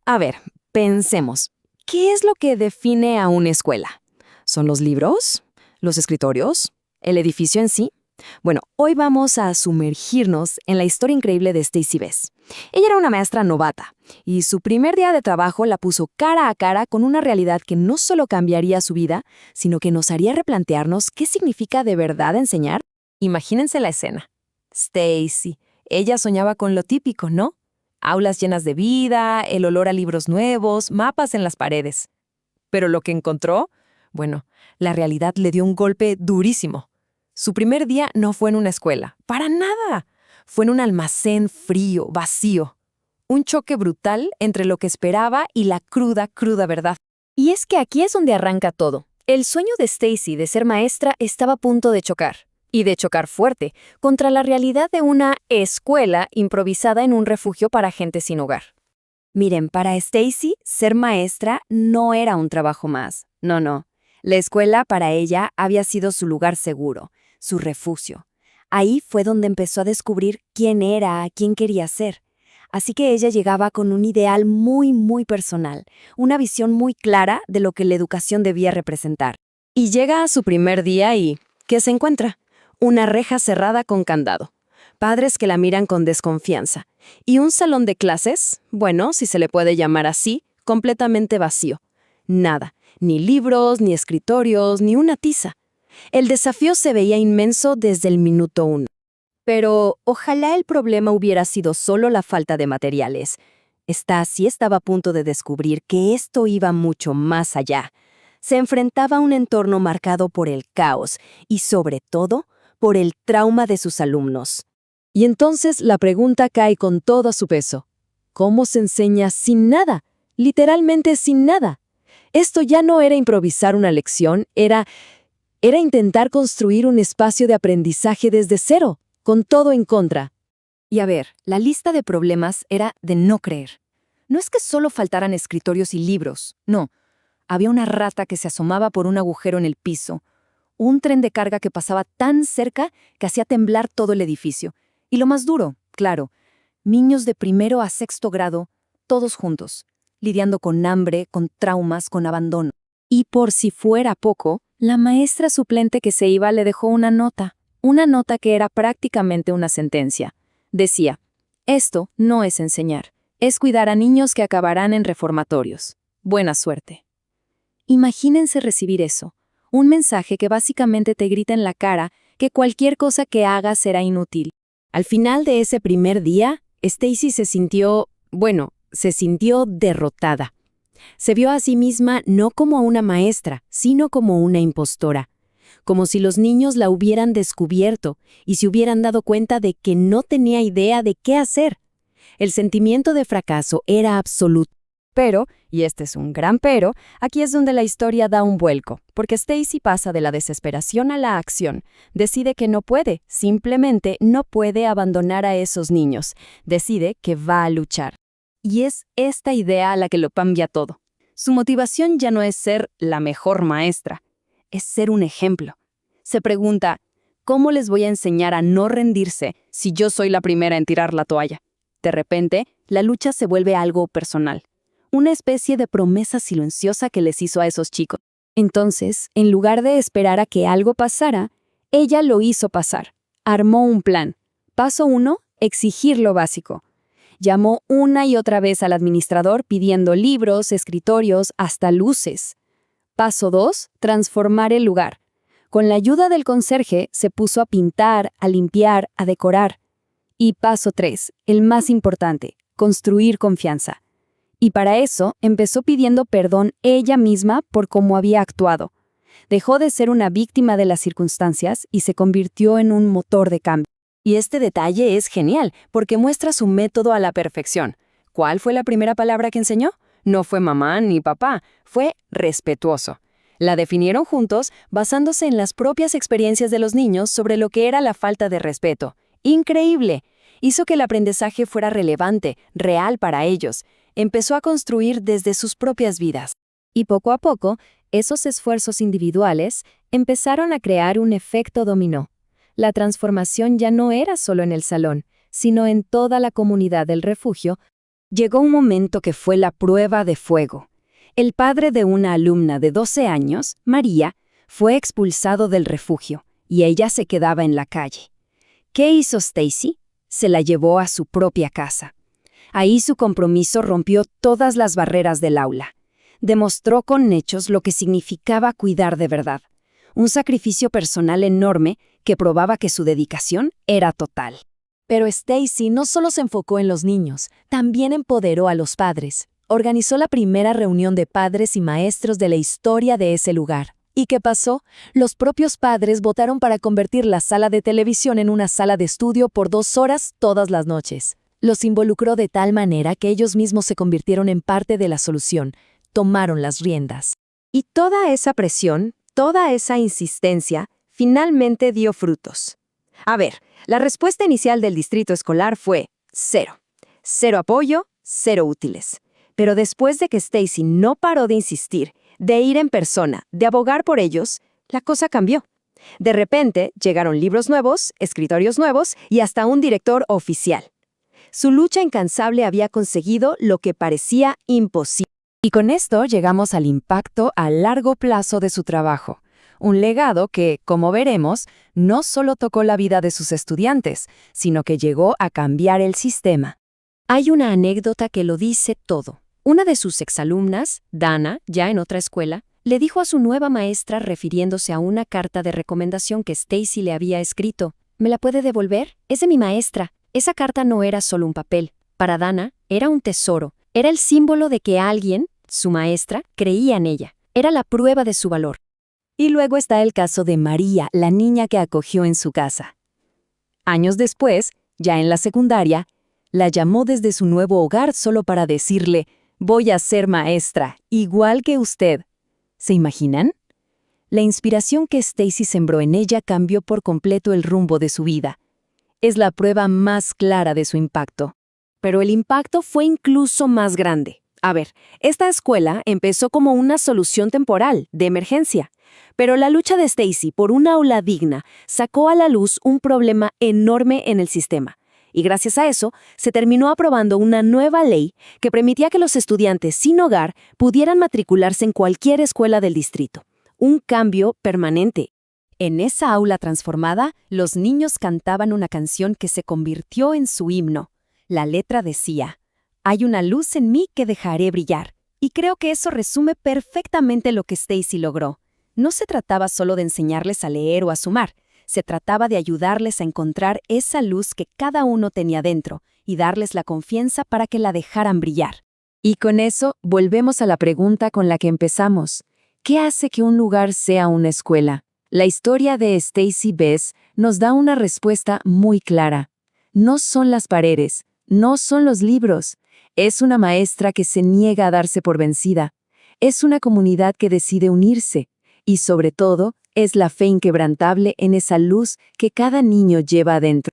A ver, pensemos. ¿Qué es lo que define a una escuela? ¿Son los libros? ¿Los escritorios? ¿El edificio en sí? Bueno, hoy vamos a sumergirnos en la historia increíble de Stacy Bess. Ella era una maestra novata, y su primer día de trabajo la puso cara a cara con una realidad que no solo cambiaría su vida, sino que nos haría replantearnos qué significa de verdad enseñar. Imagínense la escena. Stacy, ella soñaba con lo típico, ¿no? Aulas llenas de vida, el olor a libros nuevos, mapas en las paredes. Pero lo que encontró, bueno, la realidad le dio un golpe durísimo. Su primer día no fue en una escuela, para nada. Fue en un almacén frío, vacío. Un choque brutal entre lo que esperaba y la cruda, cruda verdad. Y es que aquí es donde arranca todo. El sueño de Stacy de ser maestra estaba a punto de chocar. Y de chocar fuerte, contra la realidad de una escuela improvisada en un refugio para gente sin hogar. Miren, para Stacy, ser maestra no era un trabajo más. No, no. La escuela para ella había sido su lugar seguro, su refugio. Ahí fue donde empezó a descubrir quién era, quién quería ser. Así que ella llegaba con un ideal muy, muy personal, una visión muy clara de lo que la educación debía representar. Y llega a su primer día y ¿qué se encuentra? Una reja cerrada con candado, padres que la miran con desconfianza, y un salón de clases, bueno, si se le puede llamar así, completamente vacío. Nada, ni libros, ni escritorios, ni una tiza. El desafío se veía inmenso desde el minuto 1. Pero ojalá el problema hubiera sido solo la falta de materiales. Sí estaba a punto de descubrir que esto iba mucho más allá. Se enfrentaba a un entorno marcado por el caos y, sobre todo, por el trauma de sus alumnos. Y entonces la pregunta cae con todo su peso. ¿Cómo se enseña sin nada? Literalmente sin nada. Esto ya no era improvisar una lección, era intentar construir un espacio de aprendizaje desde cero, con todo en contra. Y a ver, la lista de problemas era de no creer. No es que solo faltaran escritorios y libros, no. Había una rata que se asomaba por un agujero en el piso, un tren de carga que pasaba tan cerca que hacía temblar todo el edificio. Y lo más duro, claro, niños de primero a sexto grado, todos juntos, lidiando con hambre, con traumas, con abandono. Y por si fuera poco, la maestra suplente que se iba le dejó una nota que era prácticamente una sentencia. Decía, esto no es enseñar, es cuidar a niños que acabarán en reformatorios. Buena suerte. Imagínense recibir eso. Un mensaje que básicamente te grita en la cara que cualquier cosa que hagas será inútil. Al final de ese primer día, Stacy se sintió derrotada. Se vio a sí misma no como una maestra, sino como una impostora. Como si los niños la hubieran descubierto y se hubieran dado cuenta de que no tenía idea de qué hacer. El sentimiento de fracaso era absoluto. Pero, y este es un gran pero, aquí es donde la historia da un vuelco, porque Stacy pasa de la desesperación a la acción. Decide que no puede, simplemente no puede abandonar a esos niños. Decide que va a luchar. Y es esta idea la que lo cambia todo. Su motivación ya no es ser la mejor maestra, es ser un ejemplo. Se pregunta, ¿cómo les voy a enseñar a no rendirse si yo soy la primera en tirar la toalla? De repente, la lucha se vuelve algo personal. Una especie de promesa silenciosa que les hizo a esos chicos. Entonces, en lugar de esperar a que algo pasara, ella lo hizo pasar. Armó un plan. Paso 1, exigir lo básico. Llamó una y otra vez al administrador pidiendo libros, escritorios, hasta luces. Paso 2, transformar el lugar. Con la ayuda del conserje se puso a pintar, a limpiar, a decorar. Y paso 3, el más importante, construir confianza. Y para eso empezó pidiendo perdón ella misma por cómo había actuado. Dejó de ser una víctima de las circunstancias y se convirtió en un motor de cambio. Y este detalle es genial, porque muestra su método a la perfección. ¿Cuál fue la primera palabra que enseñó? No fue mamá ni papá, fue respetuoso. La definieron juntos basándose en las propias experiencias de los niños sobre lo que era la falta de respeto. ¡Increíble! Hizo que el aprendizaje fuera relevante, real para ellos. Empezó a construir desde sus propias vidas. Y poco a poco, esos esfuerzos individuales empezaron a crear un efecto dominó. La transformación ya no era solo en el salón, sino en toda la comunidad del refugio, Llegó un momento que fue la prueba de fuego. El padre de una alumna de 12 años, María, fue expulsado del refugio y ella se quedaba en la calle. ¿Qué hizo Stacy? Se la llevó a su propia casa. Ahí su compromiso rompió todas las barreras del aula. Demostró con hechos lo que significaba cuidar de verdad. Un sacrificio personal enorme que probaba que su dedicación era total. Pero Stacy no solo se enfocó en los niños, también empoderó a los padres. Organizó la primera reunión de padres y maestros de la historia de ese lugar. ¿Y qué pasó? Los propios padres votaron para convertir la sala de televisión en una sala de estudio por 2 horas todas las noches. Los involucró de tal manera que ellos mismos se convirtieron en parte de la solución, tomaron las riendas. Y toda esa presión, toda esa insistencia, finalmente dio frutos. A ver, la respuesta inicial del distrito escolar fue 0. 0 apoyo, 0 útiles. Pero después de que Stacy no paró de insistir, de ir en persona, de abogar por ellos, la cosa cambió. De repente, llegaron libros nuevos, escritorios nuevos y hasta un director oficial. Su lucha incansable había conseguido lo que parecía imposible. Y con esto llegamos al impacto a largo plazo de su trabajo. Un legado que, como veremos, no solo tocó la vida de sus estudiantes, sino que llegó a cambiar el sistema. Hay una anécdota que lo dice todo. Una de sus exalumnas, Dana, ya en otra escuela, le dijo a su nueva maestra refiriéndose a una carta de recomendación que Stacy le había escrito: ¿Me la puede devolver? Es de mi maestra. Esa carta no era solo un papel. Para Dana, era un tesoro. Era el símbolo de que alguien, su maestra, creía en ella. Era la prueba de su valor. Y luego está el caso de María, la niña que acogió en su casa. Años después, ya en la secundaria, la llamó desde su nuevo hogar solo para decirle: voy a ser maestra, igual que usted. ¿Se imaginan? La inspiración que Stacy sembró en ella cambió por completo el rumbo de su vida. Es la prueba más clara de su impacto. Pero el impacto fue incluso más grande. A ver, esta escuela empezó como una solución temporal, de emergencia. Pero la lucha de Stacy por un aula digna sacó a la luz un problema enorme en el sistema. Y gracias a eso, se terminó aprobando una nueva ley que permitía que los estudiantes sin hogar pudieran matricularse en cualquier escuela del distrito. Un cambio permanente. En esa aula transformada, los niños cantaban una canción que se convirtió en su himno. La letra decía: «Hay una luz en mí que dejaré brillar». Y creo que eso resume perfectamente lo que Stacy logró. No se trataba solo de enseñarles a leer o a sumar. Se trataba de ayudarles a encontrar esa luz que cada uno tenía dentro y darles la confianza para que la dejaran brillar. Y con eso volvemos a la pregunta con la que empezamos. ¿Qué hace que un lugar sea una escuela? La historia de Stacy Bess nos da una respuesta muy clara. No son las paredes, no son los libros. Es una maestra que se niega a darse por vencida. Es una comunidad que decide unirse. Y sobre todo, es la fe inquebrantable en esa luz que cada niño lleva adentro.